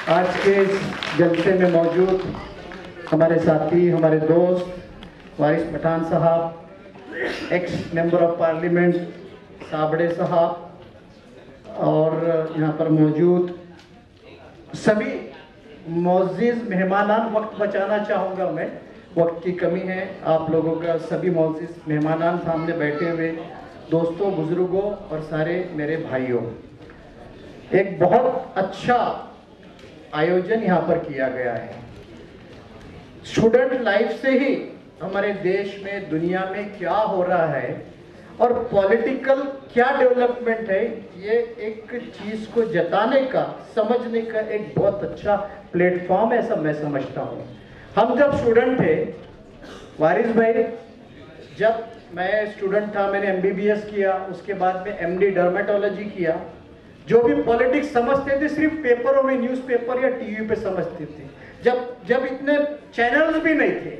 आज के इस जलसे में मौजूद हमारे साथी, हमारे दोस्त वारिस पठान साहब, x member of parliament Sabde साहब और यहाँ पर मौजूद सभी मौजूद मेहमानान, वक्त बचाना चाहूँगा मैं, वक्त की कमी है आप लोगों का। सभी मौजूद मेहमानान सामने बैठे हुए दोस्तों, बुजुर्गों और सारे मेरे भाइयों, एक बहुत अच्छा आयोजन यहाँ पर किया गया है। स्टूडेंट लाइफ से ही हमारे देश में, दुनिया में क्या हो रहा है और पॉलिटिकल क्या डेवलपमेंट है, ये एक चीज को जताने का, समझने का एक बहुत अच्छा प्लेटफॉर्म है, ऐसा मैं समझता हूँ। हम जब स्टूडेंट थे, वारिस भाई, जब मैं स्टूडेंट था, मैंने MBBS किया, उसके बाद में MD डर्मेटोलॉजी किया। जो भी पॉलिटिक्स समझते थे सिर्फ पेपरों में, न्यूज़पेपर या टीवी पे समझते थे। जब इतने चैनल्स भी नहीं थे,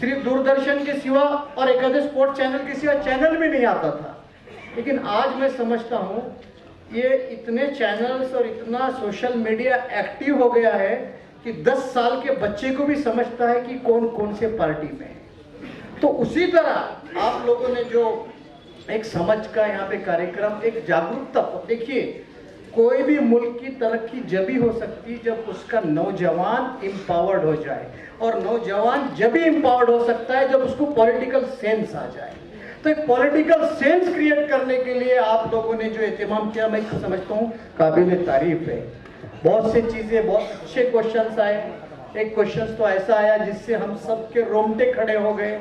सिर्फ दूरदर्शन के सिवा और एक आधे स्पोर्ट चैनल के सिवा चैनल भी नहीं आता था। लेकिन आज मैं समझता हूँ ये इतने चैनल्स और इतना सोशल मीडिया एक्टिव हो गया है कि 10 साल के बच्चे को भी समझता है कि कौन कौन से पार्टी में है। तो उसी तरह आप लोगों ने जो एक समझ का यहाँ पे कार्यक्रम, एक जागरूकता, देखिए कोई भी मुल्क की तरक्की जब ही हो सकती जब उसका नौजवान एम्पावर्ड हो जाए, और नौजवान जब भी एम्पावर्ड हो सकता है जब उसको पॉलिटिकल सेंस आ जाए। तो एक पॉलिटिकल सेंस क्रिएट करने के लिए आप लोगों ने जो एहतमाम किया, मैं समझता हूँ काबिल तारीफ है। बहुत सी चीजें, बहुत अच्छे क्वेश्चंस आए। एक क्वेश्चन तो ऐसा आया जिससे हम सबके रोंगटे खड़े हो गए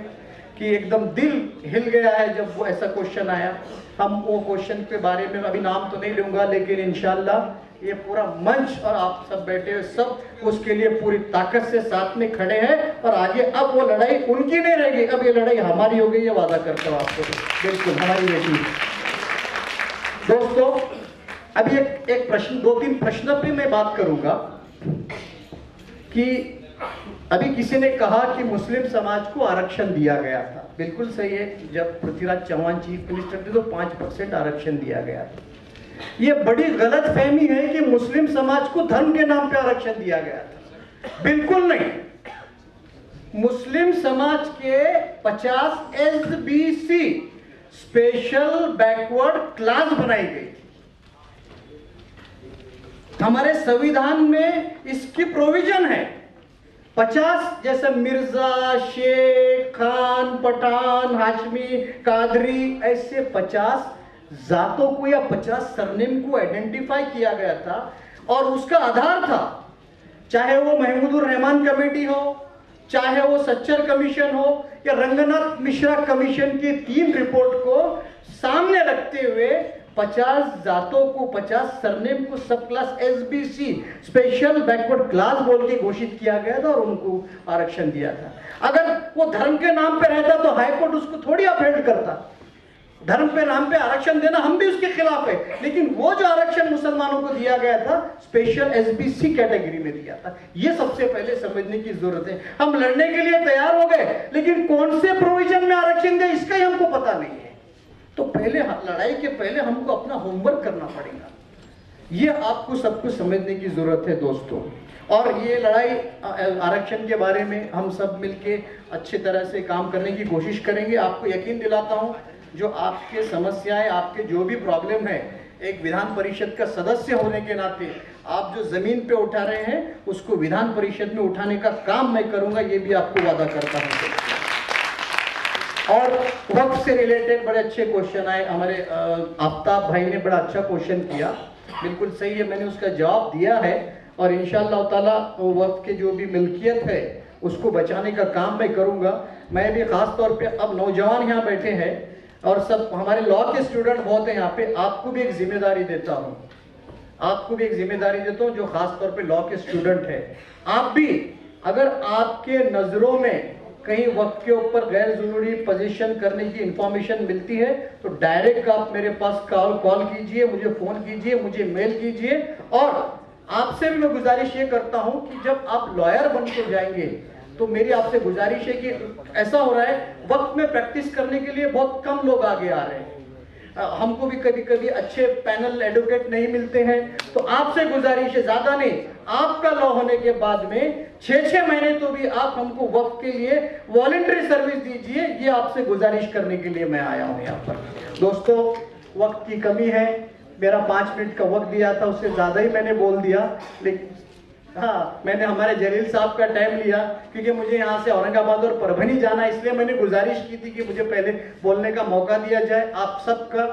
कि एकदम दिल हिल गया है जब वो ऐसा क्वेश्चन आया। हम वो क्वेश्चन के बारे में अभी नाम तो नहीं लूंगा, लेकिन इंशाल्लाह ये पूरा मंच और आप सब बैठे हुए सब उसके लिए पूरी ताकत से साथ में खड़े हैं। और आगे अब वो लड़ाई उनकी नहीं रहेगी, अब ये लड़ाई हमारी हो गई, ये वादा करता हूँ आपको, बिल्कुल हमारी बेटी। दोस्तों, अभी एक प्रश्न, 2-3 प्रश्न पे मैं बात करूंगा कि अभी किसी ने कहा कि मुस्लिम समाज को आरक्षण दिया गया था। बिल्कुल सही है, जब पृथ्वीराज चौहान चीफ मिनिस्टर थे तो 5% आरक्षण दिया गया था। ये बड़ी गलत फहमी है कि मुस्लिम समाज को धर्म के नाम पे आरक्षण दिया गया था, बिल्कुल नहीं। मुस्लिम समाज के 50 SBC स्पेशल बैकवर्ड क्लास बनाई गई। हमारे संविधान में इसकी प्रोविजन है। 50 जैसे मिर्जा, शेख, खान, पठान, हाशमी, कादरी, ऐसे 50 जातों को या 50 सरनेम को आइडेंटिफाई किया गया था। और उसका आधार था, चाहे वो महमूदुर रहमान कमेटी हो, चाहे वो सच्चर कमीशन हो या रंगनाथ मिश्रा कमीशन की 3 रिपोर्ट को सामने रखते हुए 50 जातों को, 50 सरनेम को सब class SBC special backward class बोल के घोषित किया गया था और उनको आरक्षण दिया था। अगर वो धर्म के नाम पे रहता तो हाईकोर्ट उसको थोड़ी अपहेल्ड करता। धर्म पे नाम पे आरक्षण देना, हम भी उसके खिलाफ है, लेकिन वो जो आरक्षण मुसलमानों को दिया गया था स्पेशल SBC कैटेगरी में दिया था। ये सबसे पहले समझने की जरूरत है। हम लड़ने के लिए तैयार हो गए, लेकिन कौन से प्रोविजन में आरक्षण दे इसका ही हमको पता नहीं है। तो पहले लड़ाई के पहले हमको अपना होमवर्क करना पड़ेगा। ये आपको सबको समझने की जरूरत है दोस्तों। और ये लड़ाई आरक्षण के बारे में हम सब मिलके अच्छी तरह से काम करने की कोशिश करेंगे। आपको यकीन दिलाता हूँ, जो आपके समस्याएं, आपके जो भी प्रॉब्लम है, एक विधान परिषद का सदस्य होने के नाते आप जो जमीन पे उठा रहे हैं उसको विधान परिषद में उठाने का काम मैं करूंगा, ये भी आपको वादा करता हूँ। और वक्त से रिलेटेड बड़े अच्छे क्वेश्चन आए। हमारे आफ्ताब भाई ने बड़ा अच्छा क्वेश्चन किया, बिल्कुल सही है, मैंने उसका जवाब दिया है। और इंशाअल्लाह ताला वक्त के जो भी मिल्कियत है उसको बचाने का काम मैं करूंगा। मैं भी खास तौर पे, अब नौजवान यहाँ बैठे हैं और सब हमारे लॉ के स्टूडेंट बहुत हैं यहाँ पे, आपको भी एक जिम्मेदारी देता हूँ, आपको भी एक जिम्मेदारी देता हूँ जो खास तौर पे लॉ के स्टूडेंट है। आप भी, अगर आपके नजरों में कहीं वक्त के ऊपर गैर जरूरी पोजीशन करने की इंफॉर्मेशन मिलती है तो डायरेक्ट आप मेरे पास कॉल कीजिए, मुझे फोन कीजिए, मुझे मेल कीजिए। और आपसे भी मैं गुजारिश ये करता हूं कि जब आप लॉयर बन के जाएंगे तो मेरी आपसे गुजारिश है कि ऐसा हो रहा है, वक्त में प्रैक्टिस करने के लिए बहुत कम लोग आगे आ रहे हैं। हमको भी कभी कभी अच्छे पैनल एडवोकेट नहीं मिलते हैं, तो आपसे गुजारिश है, ज्यादा नहीं, आपका लॉ होने के बाद में 6-6 महीने तो भी आप हमको वक्फ के लिए वॉलंटरी सर्विस दीजिए, ये आपसे गुजारिश करने के लिए मैं आया हूं यहाँ पर। दोस्तों, वक्त की कमी है, मेरा 5 मिनट का वक्त दिया था, उससे ज्यादा ही मैंने बोल दिया, लेकिन हाँ, मैंने हमारे जलील साहब का टाइम लिया क्योंकि मुझे यहाँ से औरंगाबाद और परभनी जाना, इसलिए मैंने गुजारिश की थी कि मुझे पहले बोलने का मौका दिया जाए। आप सबका,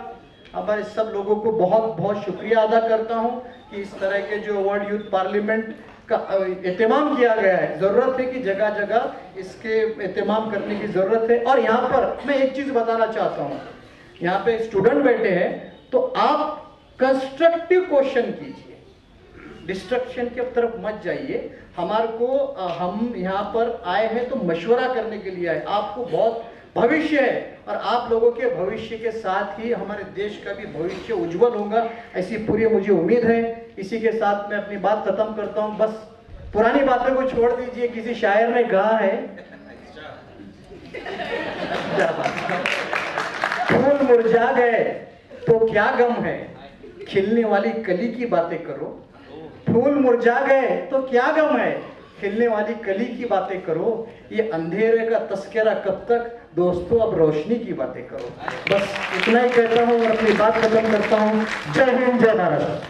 हमारे सब लोगों को बहुत बहुत शुक्रिया अदा करता हूँ कि इस तरह के जो अवार्ड यूथ पार्लियामेंट का एहतमाम किया गया है। ज़रूरत है कि जगह जगह इसके एहतमाम करने की ज़रूरत है। और यहाँ पर मैं एक चीज़ बताना चाहता हूँ, यहाँ पे स्टूडेंट बैठे हैं, तो आप कंस्ट्रक्टिव क्वेश्चन कीजिए, डिस्ट्रक्शन की तरफ मत जाइए। हमारे को हम यहाँ पर आए हैं तो मशवरा करने के लिए आए। आपको बहुत भविष्य है और आप लोगों के भविष्य के साथ ही हमारे देश का भी भविष्य उज्जवल होगा, ऐसी पूरी मुझे उम्मीद है। इसी के साथ मैं अपनी बात खत्म करता हूँ। बस पुरानी बातों को छोड़ दीजिए। किसी शायर ने कहा है, फूल मुरझा गए तो क्या गम है, खिलने वाली कली की बातें करो। फूल मुरझा गए तो क्या गम है, खिलने वाली कली की बातें करो। ये अंधेरे का तस्करा कब तक, दोस्तों अब रोशनी की बातें करो। बस इतना ही कहता हूँ और अपनी बात खत्म करता हूँ। जय हिंद, जय भारत।